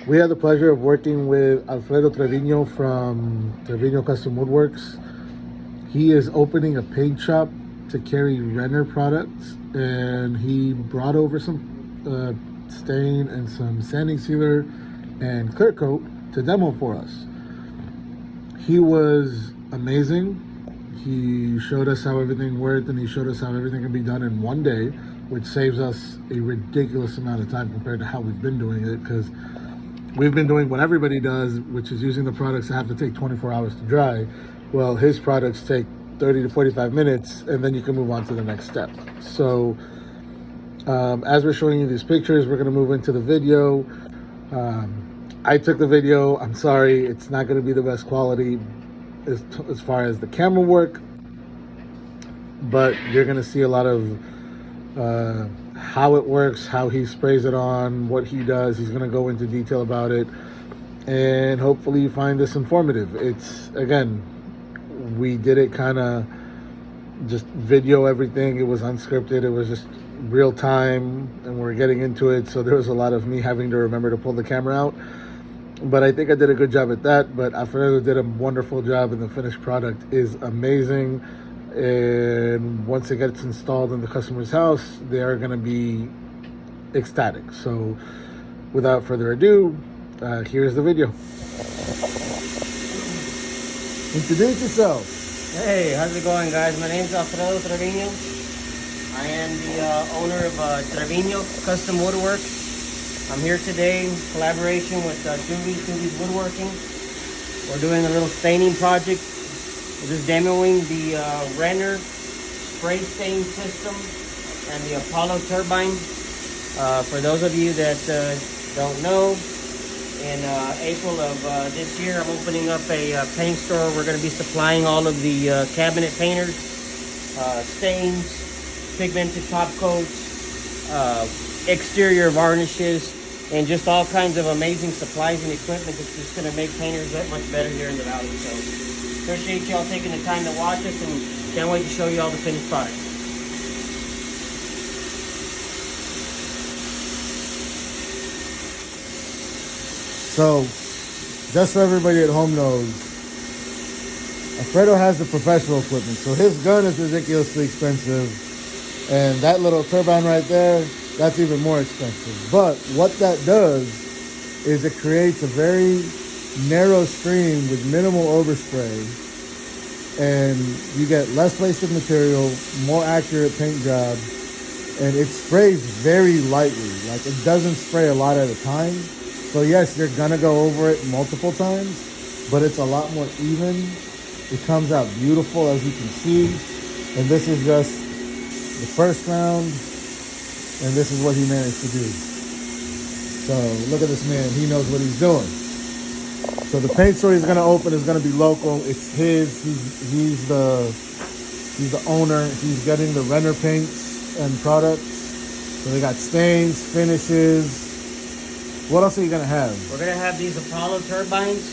We had the pleasure of working with Alfredo Trevino from Trevino Custom Woodworks. He is opening a paint shop to carry Reiner products, and he brought over some stain and some sanding sealer and clear coat to demo for us. He was amazing. He showed us how everything worked, and he showed us how everything can be done in one day, which saves us a ridiculous amount of time compared to how we've been doing it, because we've been doing what everybody does, which is using the products that have to take 24 hours to dry. Well, his products take 30 to 45 minutes, and then you can move on to the next step. So as we're showing you these pictures, we're going to move into the video. I took the video. I'm sorry, it's not going to be the best quality as far as the camera work, but you're going to see a lot of how it works, how he sprays it on, what he does. He's going to go into detail about it, and hopefully you find this informative. It's, again, we did it kind of just video everything. It was unscripted. It was just real time, and we're getting into it, so there was a lot of me having to remember to pull the camera out. But I think I did a good job at that. But Alfredo did a wonderful job, and the finished product is amazing. And once it gets installed in the customer's house, they are going to be ecstatic. So without further ado, here's the video. Introduce yourself. Hey, how's it going, guys? My name's Alfredo Trevino. I am the owner of Trevino Custom Woodworks. I'm here today in collaboration with Tuvi's Woodworking. We're doing a little staining project. We're just demoing the Reiner spray stain system and the Apollo turbine. For those of you that don't know, in April of this year, I'm opening up a paint store. We're going to be supplying all of the cabinet painters, stains, pigmented top coats, exterior varnishes, and just all kinds of amazing supplies and equipment that's just going to make painters that much better here in the valley. So appreciate y'all taking the time to watch us, and can't wait to show you all the finished product. So, just so everybody at home knows, Alfredo has the professional equipment. So his gun is ridiculously expensive, and that little turbine right there, that's even more expensive. But what that does is it creates a very narrow stream with minimal overspray, and you get less wasted material, more accurate paint job, and it sprays very lightly. Like, it doesn't spray a lot at a time. So yes, you're gonna go over it multiple times, but it's a lot more even. It comes out beautiful, as you can see. And this is just the first round, and this is what he managed to do. So look at this man, he knows what he's doing. So the paint store he's gonna open is gonna be local. It's his, he's the owner. He's getting the Reiner paints and products. So they got stains, finishes. What else are you gonna have? We're gonna have these Apollo turbines,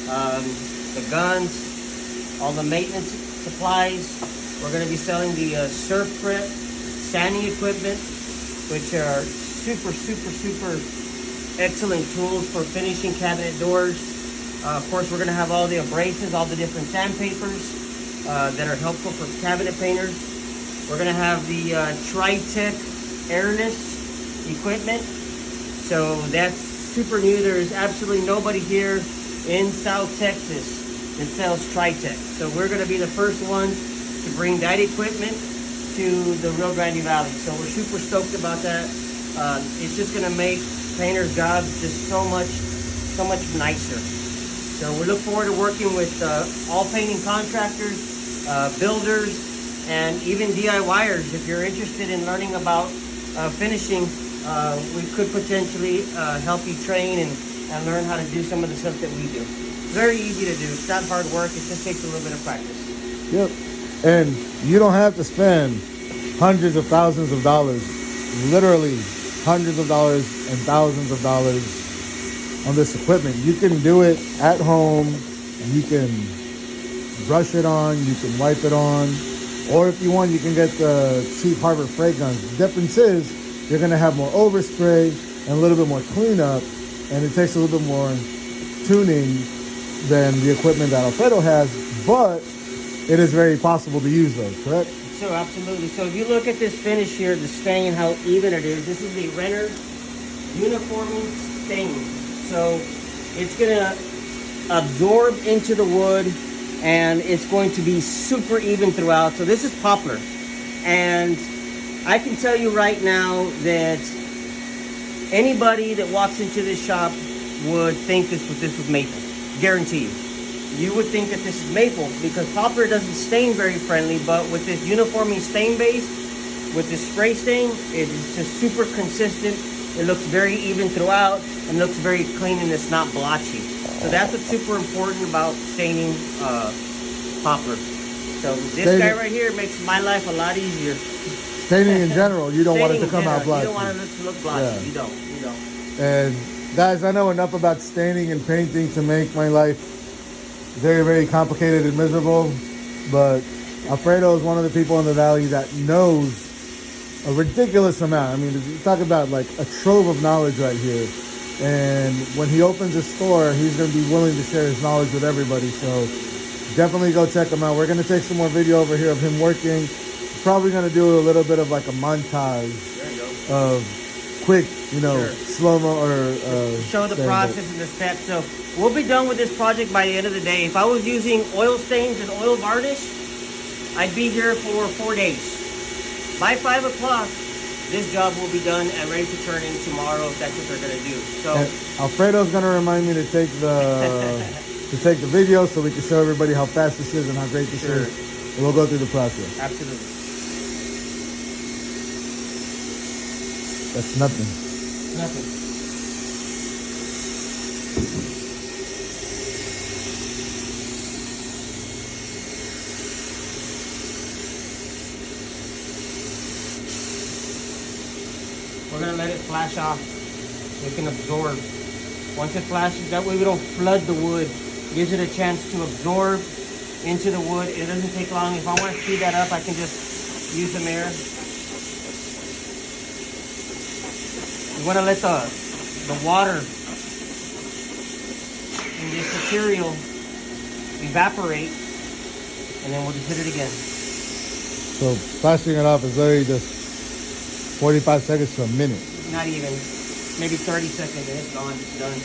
the guns, all the maintenance supplies. We're gonna be selling the surf prep sanding equipment, which are super excellent tools for finishing cabinet doors. Of course, we're going to have all the abrasives, all the different sandpapers that are helpful for cabinet painters. We're going to have the Tri-Tech airless equipment. So that's super new. There's absolutely nobody here in South Texas that sells Tri-Tech. So we're going to be the first ones to bring that equipment to the Rio Grande Valley. So we're super stoked about that. It's just going to make painters' jobs just so much nicer. So we look forward to working with all painting contractors, builders, and even DIYers. If you're interested in learning about finishing, we could potentially help you train and learn how to do some of the stuff that we do. It's very easy to do. It's not hard work. It just takes a little bit of practice. Yep. And you don't have to spend hundreds of thousands of dollars, literally hundreds of dollars and thousands of dollars on this equipment. You can do it at home. You can brush it on, you can wipe it on, or if you want, you can get the cheap Harbor Freight guns. The difference is you're gonna have more overspray and a little bit more cleanup, and it takes a little bit more tuning than the equipment that Alfredo has, but it is very possible to use those, correct? So absolutely. So if you look at this finish here, the stain, how even it is, this is the Reiner uniforming stain. So it's gonna absorb into the wood and it's going to be super even throughout. So this is poplar. And I can tell you right now that anybody that walks into this shop would think this was maple. Guarantee you. You would think that this is maple because poplar doesn't stain very friendly, but with this uniforming stain base, with this spray stain, it's just super consistent. It looks very even throughout and looks very clean and it's not blotchy. So that's what's super important about staining poplar. So this guy right here makes my life a lot easier. Staining in general, you don't want it to come out blotchy. You don't want it to look blotchy. Yeah. You don't. And guys, I know enough about staining and painting to make my life very, very complicated and miserable. But Alfredo is one of the people in the valley that knows a ridiculous amount. I mean, you talk about like a trove of knowledge right here. And when he opens his store, he's going to be willing to share his knowledge with everybody. So definitely go check him out. We're going to take some more video over here of him working. Probably going to do a little bit of like a montage of quick, you know, slow-mo or show the process and the steps. So we'll be done with this project by the end of the day. If I was using oil stains and oil varnish, I'd be here for 4 days. By 5 o'clock, this job will be done and ready to turn in tomorrow if that's what they're gonna do. So Alfredo's gonna remind me to take the the video so we can show everybody how fast this is and how great this is. And we'll go through the process. Absolutely. That's nothing. Nothing. We're gonna let it flash off. It can absorb. Once it flashes, that way we don't flood the wood. Gives it a chance to absorb into the wood. It doesn't take long. If I want to speed that up, I can just use the mirror. You want to let the water in this material evaporate, and then we'll just hit it again. So flashing it off is literally just 45 seconds to a minute. Not even. Maybe 30 seconds and it's gone. It's done.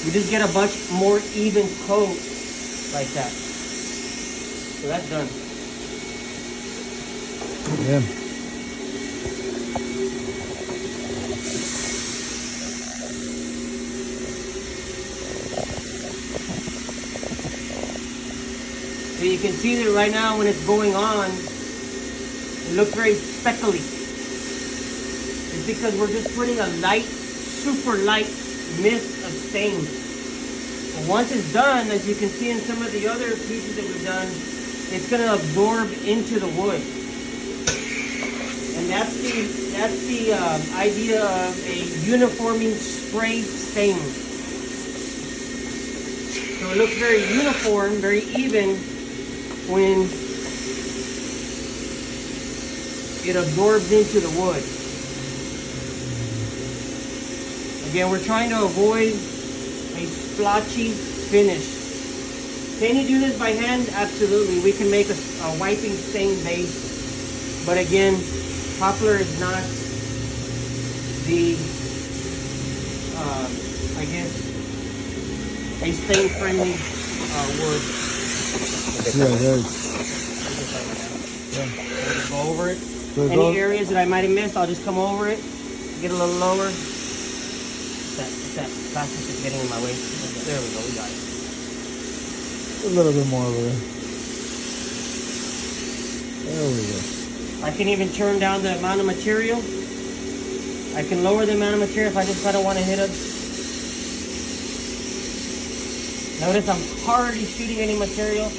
We just get a much more even coat like that. So that's done. Yeah. So you can see that right now when it's going on, it looks very speckly. It's because we're just putting a light, super light mist of stain. But once it's done, as you can see in some of the other pieces that we've done, it's going to absorb into the wood. And that's the idea of a uniforming spray stain. So it looks very uniform, very even when it absorbs into the wood. Again, we're trying to avoid a splotchy finish. Can you do this by hand? Absolutely. We can make a wiping stain base. But again, poplar is not the, I guess, a stain-friendly wood. Yeah, it Just go over it. Any areas that I might have missed, I'll just come over it, get a little lower. That plastic is getting in my way. There we go, we got it. A little bit more over there. There we go. I can even turn down the amount of material. I can lower the amount of material if I don't want to hit it. Notice I'm hardly shooting any material.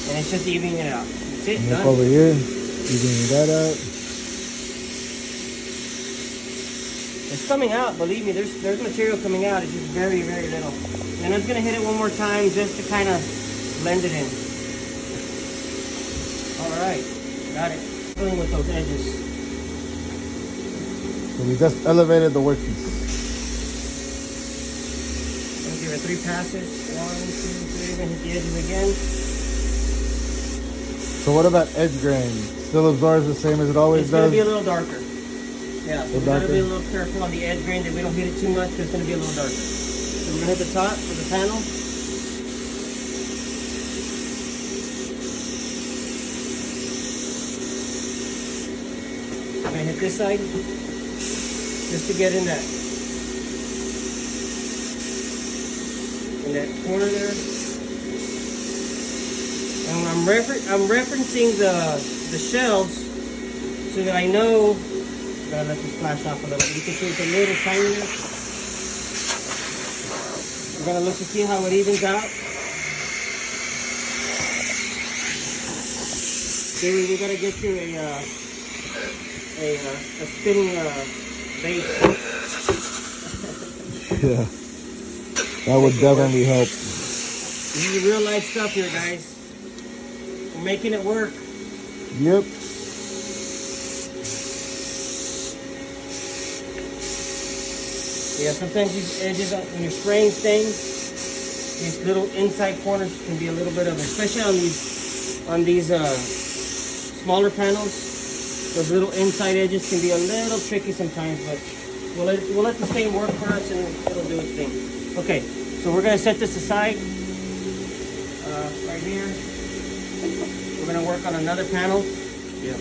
And it's just evening it out. That's it, done. Look over here, evening that out. It's coming out, believe me, there's material coming out, it's just very, very little. And I'm just gonna hit it one more time just to kind of blend it in. All right, got it. Filling with those edges. So we just elevated the workpiece. I'm gonna give it 3 passes. 1, 2, 3. We're gonna hit the edges again. So what about edge grain? Still absorbs the same as it always It's does? gonna be a little darker. Yeah, so we gotta darker? be a little careful on the edge grain that we don't hit it too much, because it's gonna be a little darker. So we're gonna hit the top of the panel. I'm gonna hit this side, just to get in that corner there. And when I'm referencing the shelves so that I know. I'm gonna let this flash off a little bit. You can see it's a little tinier. We're gonna look to see how it evens out. Then we gotta get you a spinning base. Yeah, that would definitely help. This is real life stuff here, guys. We're making it work. Yep. Yeah, sometimes these edges, when you're spraying things, these little inside corners can be a little bit of, especially on these smaller panels. Those little inside edges can be a little tricky sometimes, but we'll let the stain work for us and it'll do its thing. Okay, so we're gonna set this aside right here. We're gonna work on another panel. Yeah.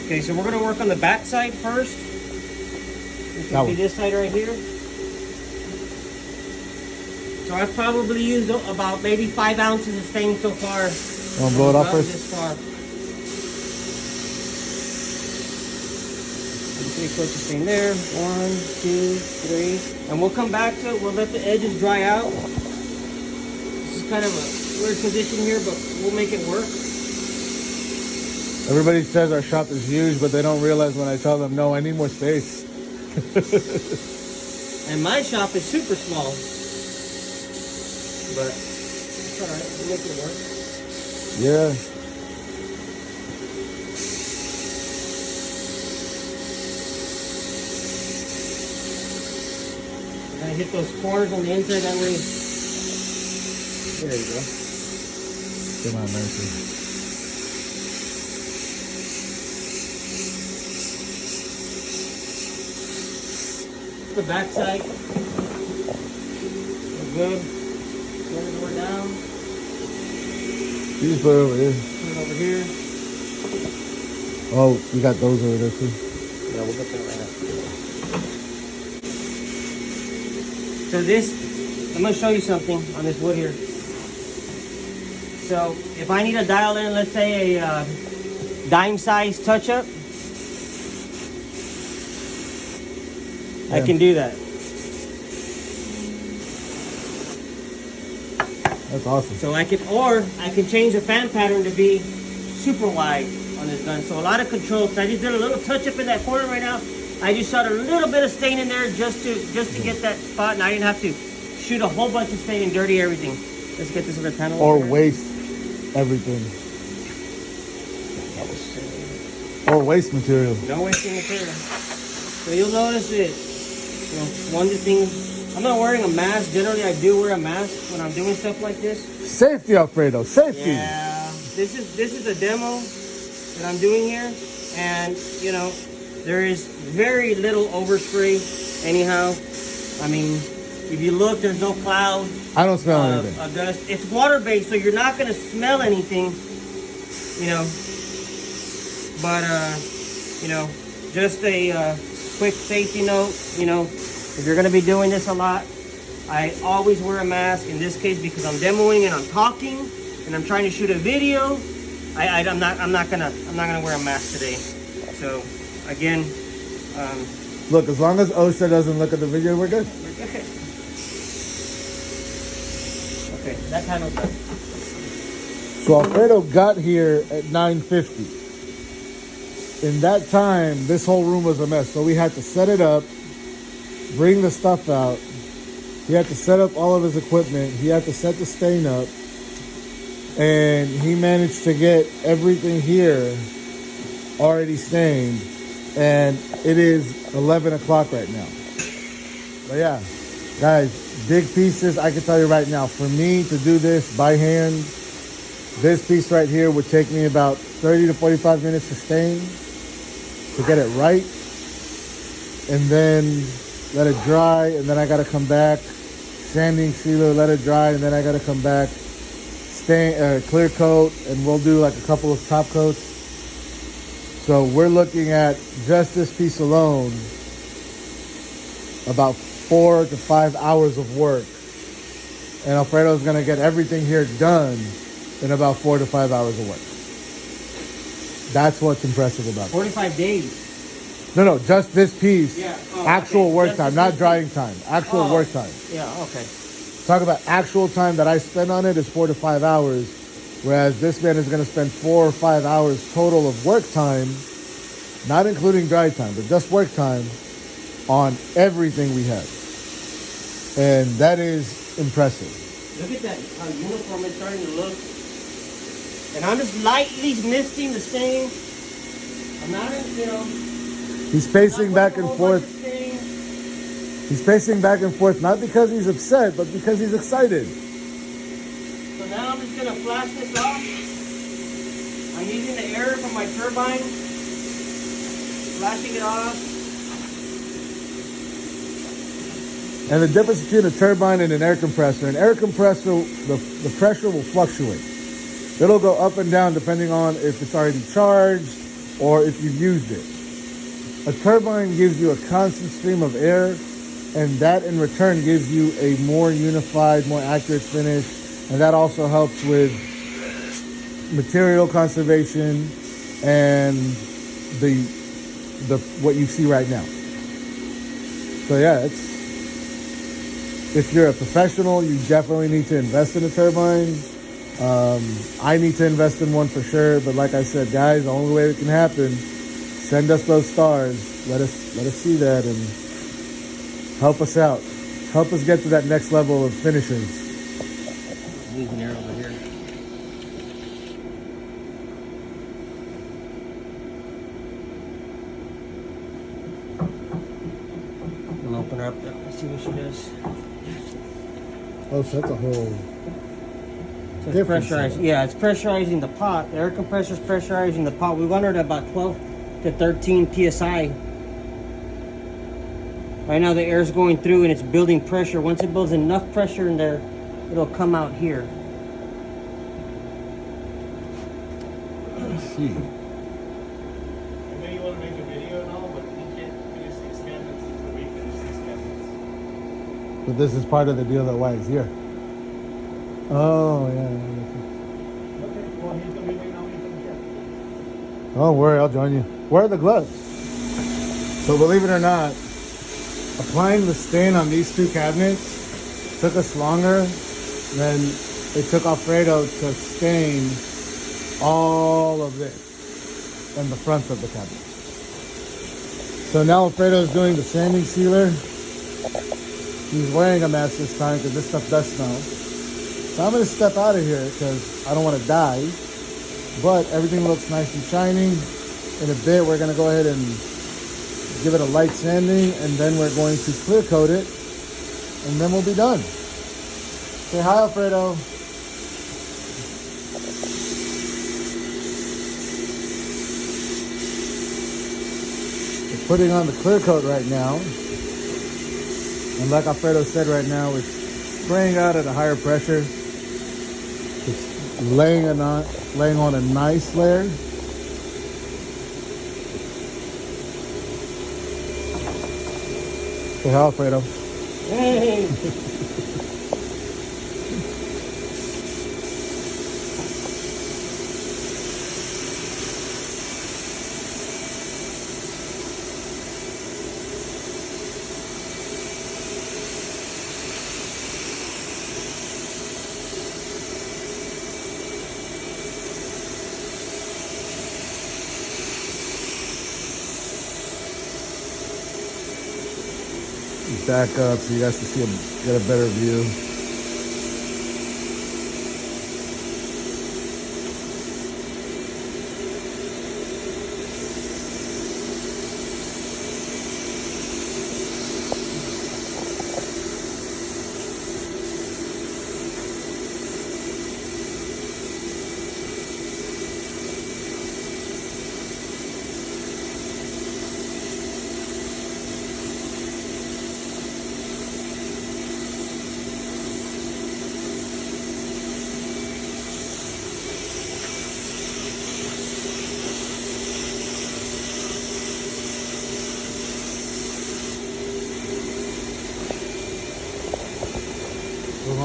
Okay, so we're gonna work on the back side first. This will be this side right here. So I've probably used about maybe 5 ounces of stain so far. Want to blow it off first? This far. 3/4 of stain there. 1, 2, 3. And we'll come back to it. We'll let the edges dry out. This is kind of a weird position here, but we'll make it work. Everybody says our shop is huge, but they don't realize when I tell them, no, I need more space. And my shop is super small. But it's alright, we'll make it work. Yeah. I'm gonna hit those corners on the inside that way. There you go. Come on, mercy. The back side. We're good. Turn the door down. You just put it over here. Put it over here. Oh, we got those over there too. Yeah, we'll get that right now. So this, I'm gonna show you something on this wood here. So if I need to dial in, let's say a dime size touch up, I can do that. That's awesome. So I can change the fan pattern to be super wide on this gun. So a lot of control. So I just did a little touch up in that corner right now. I just shot a little bit of stain in there just to get that spot, and I didn't have to shoot a whole bunch of stain and dirty everything. Let's get this other panel. Or waste everything. Or waste material. No wasting material. So you'll notice it. You know, one of the things, I'm not wearing a mask. Generally, I do wear a mask when I'm doing stuff like this. Safety, Alfredo. Safety. Yeah. This is a demo that I'm doing here, and you know, there is very little overspray. Anyhow, I mean, if you look, there's no cloud. I don't smell anything. Of dust. It's water-based, so you're not gonna smell anything. You know, but you know, just a quick safety note. You know, if you're gonna be doing this a lot, I always wear a mask. In this case, because I'm demoing and I'm talking and I'm trying to shoot a video, I'm not gonna wear a mask today. So again, look, as long as OSHA doesn't look at the video, we're good. we're good. Okay, that panel's done. So Alfredo got here at 9:50. In that time, this whole room was a mess. So we had to set it up, bring the stuff out. He had to set up all of his equipment. He had to set the stain up. And he managed to get everything here already stained. and it is 11 o'clock right now. But yeah, guys, big pieces. I can tell you right now, for me to do this by hand, this piece right here would take me about 30 to 45 minutes to stain, to get it right, and then let it dry, and then I gotta come back, sanding sealer, let it dry, and then I gotta come back, stain, clear coat, and we'll do like a couple of top coats. So we're looking at just this piece alone about 4 to 5 hours of work, and Alfredo's gonna get everything here done in about 4 to 5 hours of work. That's what's impressive about it. 45 days. No, just this piece. Yeah. Oh, actual okay. work Just time, not drying time. Actual work time. Yeah, okay. Talk about actual time that I spend on it is 4 to 5 hours, whereas this man is going to spend 4 or 5 hours total of work time, not including dry time, but just work time on everything we have. And that is impressive. Look at that, how uniform it's starting to look. And I'm just lightly misting the stain. I'm not in, He's pacing back and forth. He's pacing back and forth, not because he's upset, but because he's excited. So now I'm just gonna flash this off. I'm using the air from my turbine, flashing it off. And the difference between a turbine and an air compressor, the pressure will fluctuate. It'll go up and down depending on if it's already charged or if you've used it. A turbine gives you a constant stream of air, and that in return gives you a more unified, more accurate finish, and that also helps with material conservation and the what you see right now. So yeah, if you're a professional, you definitely need to invest in a turbine. I need to invest in one for sure, but like I said, guys, the only way it can happen, send us those stars. Let us see that and help us out. Help us get to that next level of finishers. Moving air over here. I'm gonna open her up. Let's see what she does. Oh, so that's a whole So it's pressurized. Yeah, it's pressurizing the pot. The air compressor is pressurizing the pot. We want her at about 12 to 13 psi. Right now the air is going through and it's building pressure. Once it builds enough pressure in there, it'll come out here. Let's see. I know you want to make a video and all, but you can't finish 6 cabinets until we finish 6 cabinets. But this is part of the deal that why he's here. Oh, yeah. Okay, well, he's going to be waiting on me to come here. Don't worry, I'll join you. Where are the gloves? So believe it or not, applying the stain on these 2 cabinets took us longer than it took Alfredo to stain all of this and the front of the cabinet. So now Alfredo is doing the sanding sealer. He's wearing a mask this time because this stuff does smell. So I'm going to step out of here because I don't want to die. But everything looks nice and shining. In a bit, we're going to go ahead and give it a light sanding, and then we're going to clear coat it, and then we'll be done. Say hi, Alfredo. We're putting on the clear coat right now. And like Alfredo said right now, it's spraying out at a higher pressure. It's laying on a nice layer. Say hi, Alfredo. Hey! Back up so you guys can see get a better view.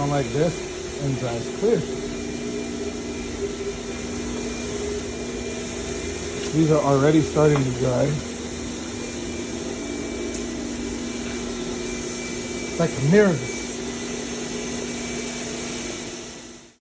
down like this and dries clear. These are already starting to dry. It's like a mirror.